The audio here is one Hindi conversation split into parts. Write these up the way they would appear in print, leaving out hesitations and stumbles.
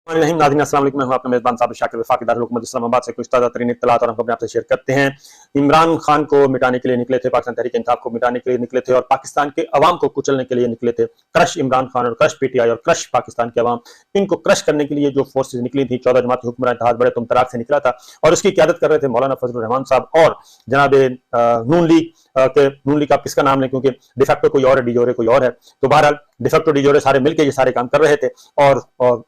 नाज़रीन अस्सलाम वालेकुम, मैं हूं आपका मेज़बान साबिर शाकिर वफाकी दारुल हुकूमत इस्लामाबाद से कुछ ताज़ा तरीन इत्तलात और हम अपने आपसे शेयर करते हैं। इमरान खान को मिटाने के लिए निकले थे, पाकिस्तान तहरीक इंसाफ को मिटाने के लिए निकले थे और पाकिस्तान के अवाम को कुचलने के लिए निकले थे। क्रश इमरान खान और क्रश पीटीआई और क्रश पाकिस्तान के अवाम, इनको क्रश करने के लिए जो फोर्सेज निकली थी, 14 जमात हुक्मरान इत्तेहाद बड़े तुमतराक से निकला था और उसकी क़यादत कर रहे थे मौलाना फजलुर रहमान साहब और जनाब नून लीग आप किसका नाम लें, क्योंकि डिफेक्टो कोई और है, डिजोरे कोई और है। तो बहरहाल डिफेक्टो डिजोरे सारे मिलकर ये सारे काम कर रहे थे और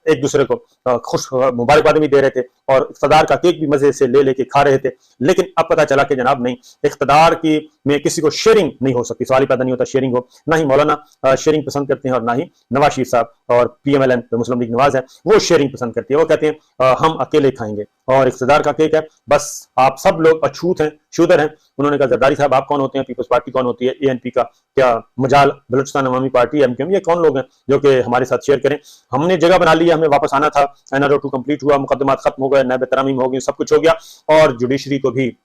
एक दूसरे को खुश मुबारकबाद भी दे रहे थे और इख्तदार का केक भी मजे से ले लेके खा रहे थे। लेकिन अब पता चला कि जनाब नहीं, इख्तदार की में किसी को शेयरिंग नहीं हो सकती, सवाल ही पैदा नहीं होता शेयरिंग हो। ना ही मौलाना शेयरिंग पसंद करते हैं और ना ही नवाज शरीफ साहब और PMLN जो मुस्लिम लीग नवाज है वो शेयरिंग पसंद करती है। वो कहते हैं हम अकेले खाएंगे और इख्तदार का केक है, बस आप सब लोग अछूत हैं, शूदर हैं। उन्होंने कहा जरदारी साहब आप कौन होते हैं, पीपल्स पार्टी कौन होती है, ANP का क्या मजाल, बलूचिस्तान अवामी पार्टी, MQM, ये कौन लोग हैं जो कि हमारे साथ शेयर करें। हमने जगह बना ली है, हमें वापस आना था, NRO 2 कंप्लीट हुआ, मुकदमात खत्म हो गए, नए तरमीम हो गई, सब कुछ हो गया और जुडिशरी को भी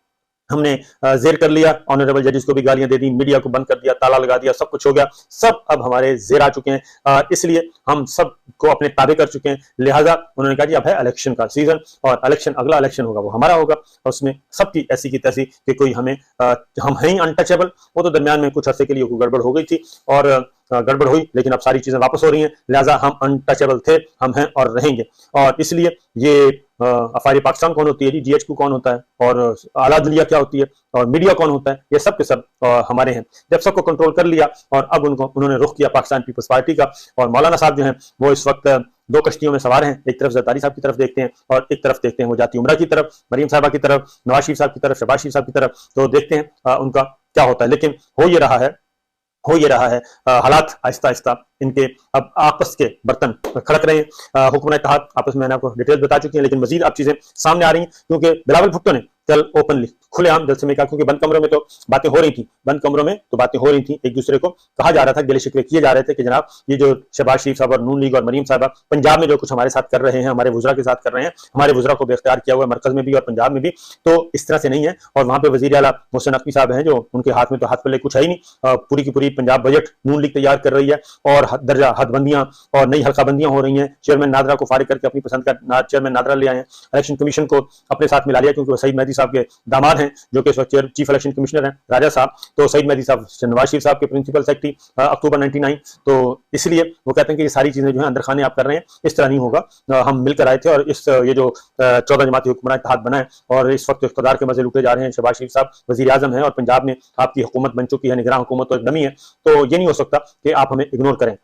हमने जेर कर लिया, ऑनरेबल जजेस को भी गालियां दे दी, मीडिया को बंद कर दिया, ताला लगा दिया, सब कुछ हो गया, सब अब हमारे जेर आ चुके हैं। इसलिए हम सब को अपने ताबे कर चुके हैं। लिहाजा उन्होंने कहा जी अब है इलेक्शन का सीजन और इलेक्शन, अगला इलेक्शन होगा वो हमारा होगा और उसमें सबकी ऐसी की तैसी कि कोई हमें हम हैं ही अनटचेबल। वो तो दरमियान में कुछ अरसे के लिए गड़बड़ हो गई थी और गड़बड़ हुई, लेकिन अब सारी चीजें वापस हो रही हैं। लिहाजा हम अनटचेबल थे, हम हैं और रहेंगे। और इसलिए ये अफवाह पाकिस्तान कौन होती है जी, GHQ कौन होता है और आला दुनिया क्या होती है और मीडिया कौन होता है, ये सब के सब हमारे हैं। जब सबको कंट्रोल कर लिया और अब उन्होंने रुख किया पाकिस्तान पीपल्स पार्टी का और मौलाना साहब जो हैं वो इस वक्त दो कश्तियों में सवार हैं। एक तरफ जरदारी साहब की तरफ देखते हैं और एक तरफ देखते हैं वो जाती उमरा की तरफ, मरीम साहबा की तरफ, नवाज शरीफ साहब की तरफ, शहबाज शरीफ साहब की तरफ। तो देखते हैं उनका क्या होता है। लेकिन हो ये रहा है हालात आहिस्ता आहिस्ता इनके अब आपस के बर्तन खड़क रहे हैं। हुक्मरान इत्तेहाद आपस में मैंने आपको डिटेल बता चुकी है, लेकिन मजीद अब चीजें सामने आ रही हैं क्योंकि बिलावल भुट्टो ने कल ओपनली खुलेआम जलसे में कहा, क्योंकि बंद कमरों में तो बातें हो रही थी, एक दूसरे को कहा जा रहा था, गिले शिकवे किए जा रहे थे कि जनाब ये जो शहबाज शरीफ साहब और नून लीग और मरीम साहबा पंजाब में जो कुछ हमारे साथ कर रहे हैं, हमारे वुज़रा के साथ कर रहे हैं, हमारे वुज़रा को बेख्तियार किया हुआ है मरकज में भी और पंजाब में भी, तो इस तरह से नहीं है। और वहां पे वजीर आला मोहसिन नकवी साहब हैं जो उनके हाथ में तो हाथ पल्ले कुछ है ही नहीं। पूरी की पूरी पंजाब बजट नून लीग तैयार कर रही है और दर्जा हदबंदियां और नई हल्काबंदियां हो रही हैं। चेयरमैन नादरा को फारिग करके अपनी पसंद का चेयरमैन नादरा ले आए हैं। इलेक्शन कमीशन को अपने साथ मिला लिया क्योंकि वो सईद मेहदी साहब के दामाद हैं जो कि इस वक्त चीफ इलेक्शन कमिश्नर हैं राजा साहब। तो सईद मेहदी साहब नवाज शरीफ साहब के प्रिंसिपल सेक्रेटरी अक्टूबर 99। तो इसलिए वो कहते हैं कि ये सारी चीजें जो है अंदर खाने आप कर रहे हैं, इस तरह नहीं होगा। हम मिलकर आए थे और इस ये जो 14 जमाती हुक्मरान इत्तेहाद बना है और इस वक्त इख्तियार के मजे लूटे जा रहे हैं। शहबाज शरीफ साहब वजीर आजम है और पंजाब में आपकी हुकूमत बन चुकी है, निगरान हुकूमत तो एक नमी है, तो ये नहीं हो सकता कि आप हमें इग्नोर करें।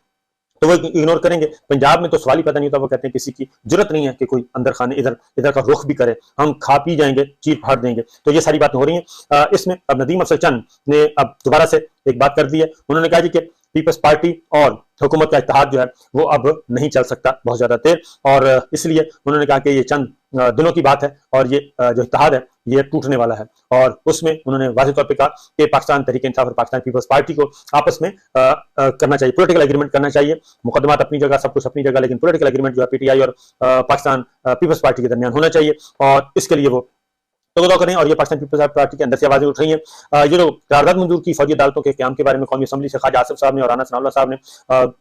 तो वो इग्नोर करेंगे। पंजाब में तो सवाल ही पता नहीं होता, वो कहते हैं किसी की जरूरत नहीं है कि कोई अंदर खाने इधर का रुख भी करे, हम खा पी जाएंगे, चीर फाड़ देंगे। तो ये सारी बातें हो रही हैं। इसमें अब नदीम अफजल चंद ने अब दोबारा से एक बात कर दी है। उन्होंने कहा जी कि पीपल्स पार्टी और हुकूमत का इत्तेहाद जो है वो अब नहीं चल सकता बहुत ज्यादा देर, और इसलिए उन्होंने कहा कि ये चंद दिनों की बात है और ये जो इत्तेहाद है ये टूटने वाला है। और उसमें उन्होंने वाज़ेह तौर पे कहा कि पाकिस्तान तहरीक इंसाफ और पाकिस्तान पीपल्स पार्टी को आपस में करना चाहिए, पॉलिटिकल एग्रीमेंट करना चाहिए। मुकदमात अपनी जगह, सब कुछ अपनी जगह, लेकिन पॉलिटिकल एग्रीमेंट जो है PTI और पाकिस्तान पीपल्स पार्टी के दरमियान होना चाहिए और इसके लिए वो तो करें। और ये पाकिस्तान पीपल्स पार्टी के अंदर से आवाजें उठ रही हैं। ये जो करारदाद मंजूर की फौजी अदालतों के क्याम के बारे में कौमी असम्बली से ख्वाजा आसिफ साहब ने और राना सनाउल्लाह साहब ने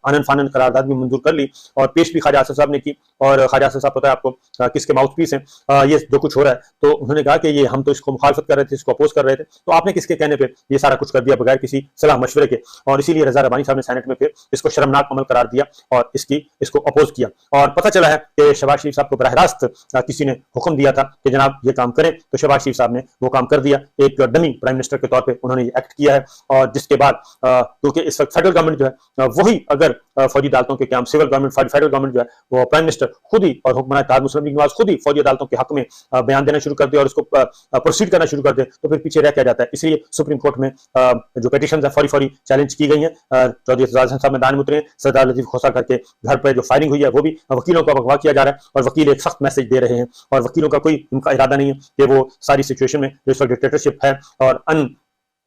आनन फानन करारदाद भी मंजूर कर ली और पेश भी ख्वाजा आसिफ साहब ने की। और ख्वाजा आसिफ साहब पता है आपको किसके माउथ पीस हैं ये जो कुछ हो रहा है। तो उन्होंने कहा कि ये हम तो इसको मुखालफत कर रहे थे, इसको अपोज कर रहे थे, तो आपने किसके कहने पर ये सारा कुछ कर दिया बगैर किसी सलाह मशवरे के। और इसीलिए रजा रबानी साहब ने सेनेट में फिर इसको शर्मनाक अमल करार दिया और इसको अपोज किया। और पता चला है कि शहबाज शरीफ साहब को बराह रास्त किसी ने हुक्म दिया था कि जनाब ये काम करें, तो शहबाज शरीफ साहब ने वो काम कर दिया। एक डमी प्राइम मिनिस्टर के तौर पे उन्होंने ये एक्ट किया है। और जिसके बाद क्योंकि इस वक्त फेडरल गवर्नमेंट जो है वही अगर फौजी अदालतों के काम, सिविल गवर्नमेंट फेडरल गवर्नमेंट जो है वो प्राइम मिनिस्टर खुद ही और हुक्मरान इत्तेहाद मुस्लिम लीग नवाज खुद ही फौजी अदालतों के हक में बयान देना शुरू कर दे और उसको प्रोसीड करना शुरू कर दे, तो फिर पीछे रह क्या जाता है। इसलिए सुप्रीम कोर्ट में जो पिटीशन है फौरी चैलेंज की गई है। चौधरी एजाज हसन साहब मैदान में उतरे, सरदार लतीफ खोसा करके घर पर जो फायरिंग हुई है वो भी वकीलों का अगवा किया जा रहा है और वकील एक सख्त मैसेज दे रहे हैं और वकीलों का कोई उनका इरादा नहीं है कि वो सारी सिचुएशन में जो इस वक्त डिक्टेटरशिप है और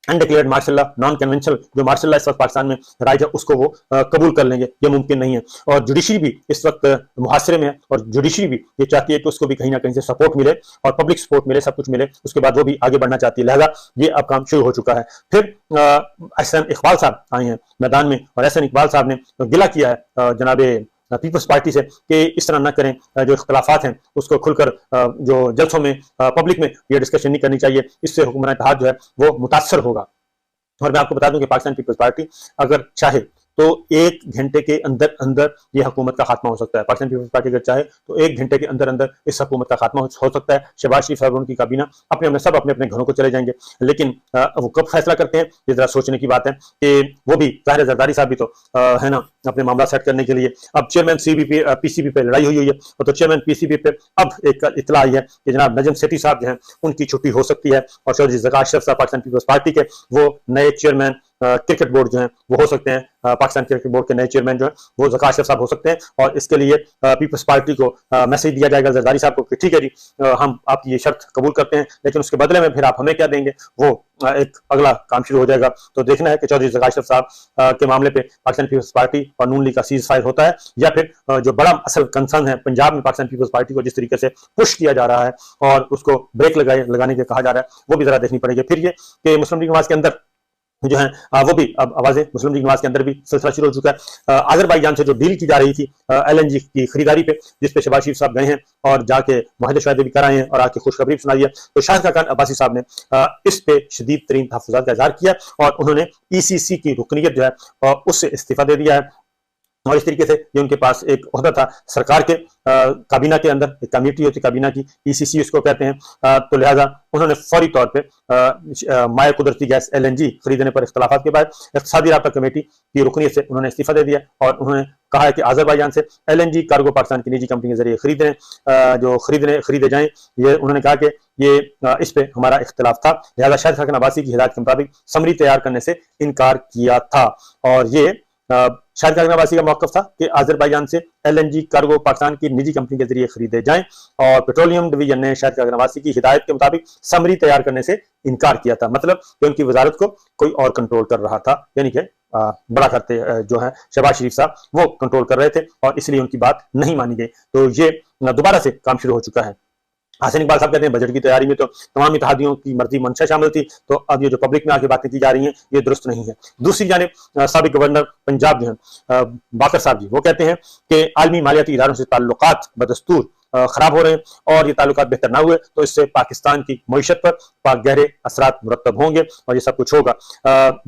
undeclared martial law, non conventional जो मार्शल लॉ इस वक्त पाकिस्तान में राइज है उसको वो कबूल कर लेंगे, ये मुमकिन नहीं है। और जुडिशरी भी इस वक्त मुहासरे में है और जुडिशरी भी ये चाहती है कि उसको भी कहीं ना कहीं से सपोर्ट मिले और पब्लिक सपोर्ट मिले, सब कुछ मिले, उसके बाद वो भी आगे बढ़ना चाहती है। लिहाजा ये अब काम शुरू हो चुका है। फिर एहसान इकबाल साहब आए हैं मैदान में और एहसान इकबाल साहब ने गिला किया है जनाब पीपल्स पार्टी से कि इस तरह ना करें, जो इख्तलाफात हैं उसको खुलकर जो जलसों में पब्लिक में ये डिस्कशन नहीं करनी चाहिए, इससे हुकूमत इत्तेहाद जो है वो मुतासर होगा। और मैं आपको बता दूं कि पाकिस्तान पीपल्स पार्टी अगर चाहे तो 1 घंटे के अंदर अंदर ये हुकूमत का खात्मा हो सकता है। पाकिस्तान पीपल्स पार्टी अगर चाहे तो 1 घंटे के अंदर अंदर इस हुकूमत का खात्मा हो सकता है। शहबाज शरीफ साहब उनकी काबीना सब अपने अपने घरों को चले जाएंगे, लेकिन वो कब फैसला करते हैं ये जरा सोचने की बात है कि वो भी ज़ाहिर जरदारी साहब भी तो है ना अपने मामला सेट करने के लिए। अब चेयरमैन CBP PCB पे लड़ाई हुई है, तो चेयरमैन PCB पे अब एक इतला आई है कि जनाब नजम सेठी साहब जो है उनकी छुट्टी हो सकती है, और चौधरी ज़का अशरफ साहब पाकिस्तान पीपल्स पार्टी के वो नए चेयरमैन क्रिकेट बोर्ड जो है वो हो सकते हैं। पाकिस्तान क्रिकेट बोर्ड के नए चेयरमैन जो है वो ज़का अशरफ साहब हो सकते हैं, और इसके लिए पीपल्स पार्टी को मैसेज दिया जाएगा जरदारी साहब को कि ठीक है जी, हम आपकी ये शर्त कबूल करते हैं, लेकिन उसके बदले में फिर आप हमें क्या देंगे, वो एक अगला काम शुरू हो जाएगा। तो देखना है कि चौधरी ज़का अशरफ साहब के मामले पे पाकिस्तान पीपल्स पार्टी और नून लीग का सीज फायर होता है, या फिर जो बड़ा असल कंसर्न है पंजाब में पाकिस्तान पीपल्स पार्टी को जिस तरीके से पुश किया जा रहा है और उसको ब्रेक लगाने के कहा जा रहा है, वो भी जरा देखनी पड़ेगी। फिर ये कि मुस्लिम लीग नवाज के अंदर जो है वो भी अब आवाजें मुस्लिम लीग नवाज के अंदर भी सिलसिला शुरू हो चुका है। अजरबैजान से जो डील की जा रही थी LNG की खरीदारी पे, जिस पे शहबाज शरीफ साहब गए हैं और जाके मुआहदे शुआहदे भी कराए हैं और आके खुशखबरी सुनाई है, तो शाहिद खान अब्बासी साहब ने इस पे शदीद तरीन तहफ़्फ़ुज़ात का इज़हार किया और उन्होंने ECC की रुकनीत जो है उससे इस्तीफा दे दिया है। और इस तरीके से ये उनके पास एक ओहदा था सरकार के काबीना के अंदर, एक कमेटी होती काबीना की, ECC उसको कहते हैं, तो लिहाजा उन्होंने फौरी तौर पे माए कुदरती गैस LNG खरीदने पर इख्तलाफात के बाद इक़्तिसादी राब्ता कमेटी की रुकनीत से उन्होंने इस्तीफा दे दिया और उन्होंने कहा है कि अज़रबैजान से LNG कार्गो पाकिस्तान की निजी कंपनी के जरिए खरीदे जाएं। ये उन्होंने कहा कि ये इस पे हमारा इख्तलाफ था, लिहाजा शाहिद खान अब्बासी की हिदायत के मुताबिक समरी तैयार करने से इनकार किया था। और ये शाहिद खान अब्बासी का मौक़िफ़ था कि अज़रबैजान से LNG कार्गो पाकिस्तान की निजी कंपनी के जरिए खरीदे जाएं, और पेट्रोलियम डिवीजन ने शाहिद खान अब्बासी की हिदायत के मुताबिक समरी तैयार करने से इनकार किया था। मतलब कि उनकी वजारत को कोई और कंट्रोल कर रहा था, यानी कि बड़ा करते जो है शहबाज शरीफ साहब वो कंट्रोल कर रहे थे और इसलिए उनकी बात नहीं मानी गई। तो ये दोबारा से काम शुरू हो चुका है। हसन इकबाल साहब कहते हैं बजट की तैयारी में तो तमाम इत्तेहादियों की मर्जी मंशा शामिल थी, तो अब ये जो पब्लिक में आके बातें की जा रही हैं ये दुरुस्त नहीं है। दूसरी जानिब साबिक गवर्नर पंजाब जो है बाकर साहब जी, वो कहते हैं कि आलमी मालियाती इदारों से ताल्लुकात बदस्तूर खराब हो रहे हैं और ये ताल्लुकात बेहतर ना हुए तो इससे पाकिस्तान की मईशत पर गहरे असरात मुरतब होंगे और ये सब कुछ होगा।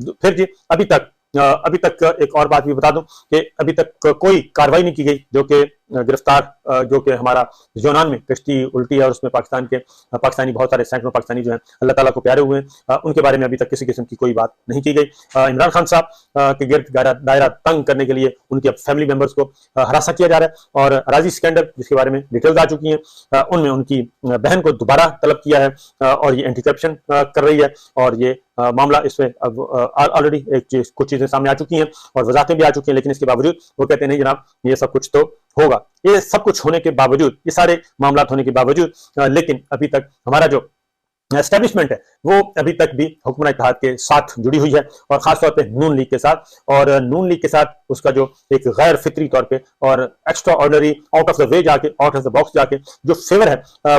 फिर जी अभी तक एक और बात भी बता दूं कि अभी तक कोई कार्रवाई नहीं की गई जो कि गिरफ्तार जो कि हमारा यूनान में कश्ती उल्टी है और उसमें पाकिस्तानी बहुत सारे सैकड़ों पाकिस्तानी जो हैं अल्लाह ताला को प्यारे हुए हैं, उनके बारे में अभी तक किसी किस्म की कोई बात नहीं की गई। इमरान खान साहब के गिरद दायरा तंग करने के लिए उनके फैमिली मेंबर्स को हरासा किया जा रहा है और राजी स्कैंडल जिसके बारे में डिटेल्स आ चुकी हैं उनमें उनकी बहन को दोबारा तलब किया है और ये एंटी करप्शन कर रही है और ये मामला इसमें अब ऑलरेडी कुछ चीजें सामने आ चुकी हैं और वजाहतें भी आ चुकी हैं, लेकिन इसके बावजूद वो कहते हैं नहीं जनाब ये सब कुछ तो होगा। ये सब कुछ होने के बावजूद, ये सारे मामला होने के बावजूद लेकिन अभी तक हमारा जो एस्टेब्लिशमेंट है वो अभी तक भी हुकूमत इत्तेहाद के साथ जुड़ी हुई है और खासतौर पे नून लीग के साथ, और नून लीग के साथ उसका जो एक गैर फितरी तौर पे और extra ordinary out of the way जाके, आउट ऑफ द बॉक्स जाके जो फेवर है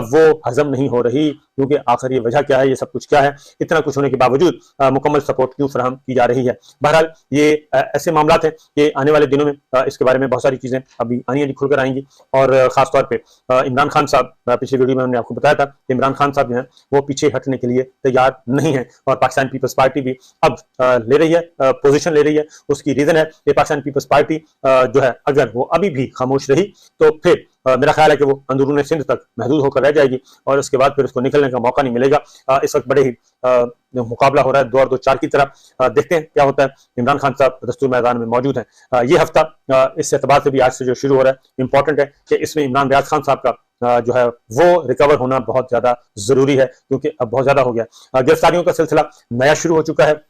वो हजम नहीं हो रही, क्योंकि आखिर ये वजह क्या है, ये सब कुछ क्या है, इतना कुछ होने के बावजूद मुकम्मल सपोर्ट क्यों फराहम की जा रही है। बहरहाल ये ऐसे मामला हैं कि आने वाले दिनों में इसके बारे में बहुत सारी चीजें अभी आनी खुलकर आएंगी और खासतौर पर इमरान खान साहब, पिछली वीडियो में हमने आपको बताया था कि इमरान खान साहब जो है वो पीछे हटने के लिए तैयार नहीं है और पाकिस्तान पीपल्स पार्टी भी अब ले रही है, पोजीशन ले रही है। उसकी रीजन है कि पाकिस्तान पीपल्स पार्टी जो है अगर वो अभी भी खामोश रही तो फिर मेरा ख्याल है कि वो अंदरूनी सिंध तक महदूद होकर रह जाएगी और उसके बाद फिर उसको निकलने का मौका नहीं मिलेगा। इस वक्त बड़े ही मुकाबला हो रहा है 2 और 2 4 की तरह। देखते हैं क्या होता है। इमरान खान साहब दस्तूर मैदान में मौजूद हैं। ये हफ्ता इस एतबार से भी आज से जो शुरू हो रहा है इंपॉर्टेंट है कि इसमें इमरान रियाज खान साहब का जो है वो रिकवर होना बहुत ज्यादा जरूरी है, क्योंकि अब बहुत ज्यादा हो गया। गिरफ्तारियों का सिलसिला नया शुरू हो चुका है।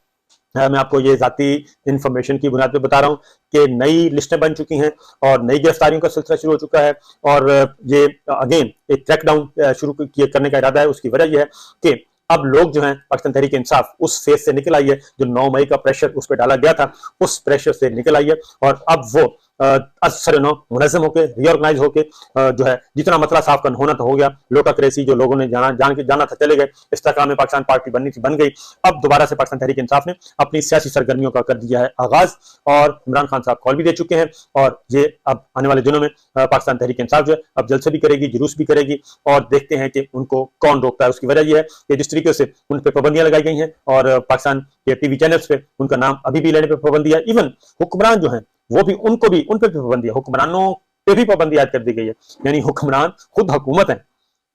मैं आपको ये जाती इंफॉर्मेशन की बुनियाद पे बता रहा हूँ कि नई लिस्टें बन चुकी हैं और नई गिरफ्तारियों का सिलसिला शुरू हो चुका है और ये अगेन एक क्रैकडाउन शुरू करने का इरादा है। उसकी वजह यह है कि अब लोग जो हैं पाकिस्तान तहरीक इंसाफ उस फेज से निकल आई है जो 9 मई का प्रेशर उस पर डाला गया था, उस प्रेशर से निकल आई है और अब वो असर मुनज़्ज़म होकर रीऑर्गेनाइज होकर जो है जितना मतला साफ करना होना तो हो गया। लोकाक्रेसी जो लोगों ने जाना था चले गए। इस्तेकाम पाकिस्तान पार्टी बननी थी बन गई। अब दोबारा से पाकिस्तान तहरीक इंसाफ ने अपनी सियासी सरगर्मियों का कर दिया है आगाज और इमरान खान साहब कॉल भी दे चुके हैं और ये अब आने वाले दिनों में पाकिस्तान तहरीक इंसाफ जो है अब जलसे भी करेगी, जुलूस भी करेगी और देखते हैं कि उनको कौन रोकता है। उसकी वजह यह है कि जिस तरीके से उन पर पाबंदियां लगाई गई हैं और पाकिस्तान के टीवी चैनल्स पे उनका नाम अभी भी लेने पर पाबंदी है। इवन हुक्मरान जो है वो भी उन पर भी पाबंदी है, हुक्मरानों पे भी पाबंदी आयद कर दी गई है। यानी हुक्मरान खुद हुकूमत है,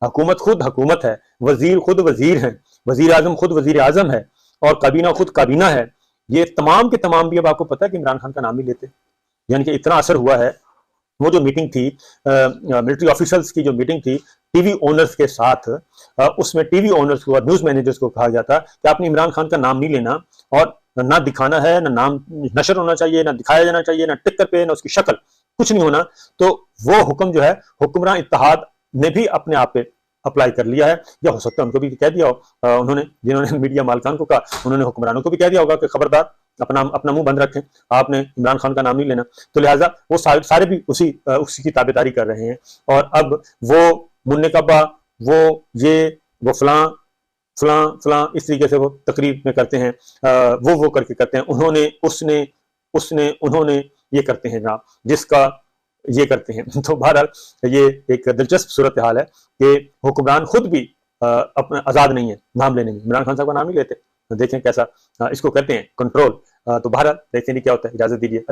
हुकूमत खुद हुकूमत है, वजीर खुद वजीर है, वजीर आजम खुद वजीर आजम है और काबीना खुद काबीना है। ये तमाम के तमाम भी अब आपको पता है कि इमरान खान का नाम ही लेते। यानी कि इतना असर हुआ है। वो जो मीटिंग थी मिलिट्री ऑफिसर्स की, जो मीटिंग थी टीवी ओनर्स के साथ, उसमें टीवी ओनर्स को और न्यूज मैनेजर्स को कहा गया था कि आपने इमरान खान का नाम नहीं लेना और ना दिखाना है, ना नाम नशर होना चाहिए, ना दिखाया जाना चाहिए, ना टिकर पे, ना उसकी शक्ल, कुछ नहीं होना। तो वो हुक्म जो है हुक्मरान इत्तेहाद ने भी अपने आप पे अप्लाई कर लिया है, या हो सकता है उनको भी कह दिया हो उन्होंने, जिन्होंने मीडिया मालकान को कहा उन्होंने हुक्मरानों को भी कह दिया होगा कि खबरदार अपना मुंह बंद रखें, आपने इमरान खान का नाम नहीं लेना। तो लिहाजा वो सारे भी उसी की ताबेदारी कर रहे हैं। और अब वो मुन्ने कब्बा, वो फलां फलां फलां इस तरीके से वो तकरीर में करते हैं, वो करके करते हैं, उन्होंने उसने उन्होंने ये करते हैं जनाब, जिसका ये करते हैं। तो बहरहाल ये एक दिलचस्प सूरत हाल है कि हुक्मरान खुद भी अपना आज़ाद नहीं है नाम लेने में। इमरान खान साहब का नाम नहीं लेते। तो देखें कैसा इसको कहते हैं कंट्रोल। तो बहरहाल देखते हैं क्या होता है। इजाजत दीजिए।